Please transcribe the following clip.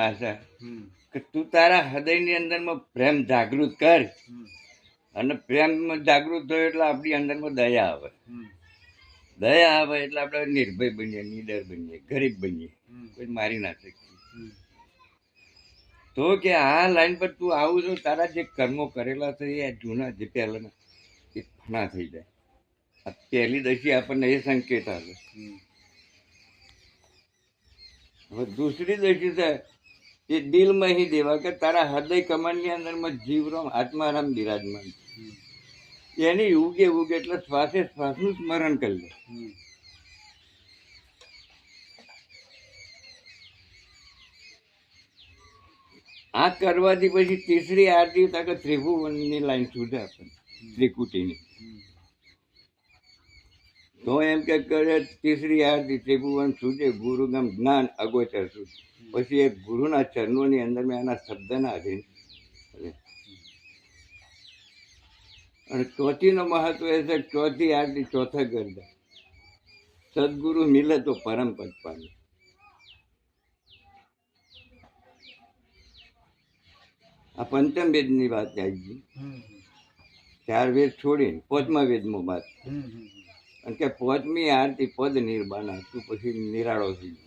આશા કે તું તારા હૃદયની અંદરમાં પ્રેમ જાગૃત કર, અને પ્રેમ જાગૃત થયો એટલે આપણી અંદરમાં દયા આવે. દયા આવે એટલે આપણે નિર્ભય બનીએ, નિડર બનીએ, ગરીબ બનીએ, કોઈ મારી ના શકીએ. તો કે આ લાઈન પર તું આવું છો, તારા જે કર્મો કરેલા છે એ જૂના જે પહેલાના એ ફના થઈ જાય. આ પહેલી દશી આપણને એ સંકેત આવે. હવે દૂસરી દશી છે એ દિલમાં હી દેવા, કે તારા હૃદય કમળની અંદરમાં જીવરામ આત્મારામ બિરાજમાન. એની ઉગે ઉગે એટલે શ્વાસે શ્વાસનું સ્મરણ કરી લે. આ કરવાથી પછી તીસરી આરતી તક ત્રિભુવનની લાઈન છૂટે આપણને, ત્રિકુટીની. તો એમ કે કરે તીસરી આરતી ત્રિભુવન છૂટે, ગુરુગમ જ્ઞાન અગોચર છૂટે. પછી એ ગુરુના ચરણોની અંદર મેં એના શબ્દના અધીન. અને ચોથીનો મહત્વ એ છે ચોથી આરતી ચોથા ગરદા, સદગુરુ મિલે તો પરમ પદ પામે. આ પંચમ વેદની વાત આવી ગઈ. 4 વેદ છોડીને 5મા વેદમાં વાત. અને કે 5મી આરતી પદ નિર્બાના, તું પછી નિરાળો થઈ.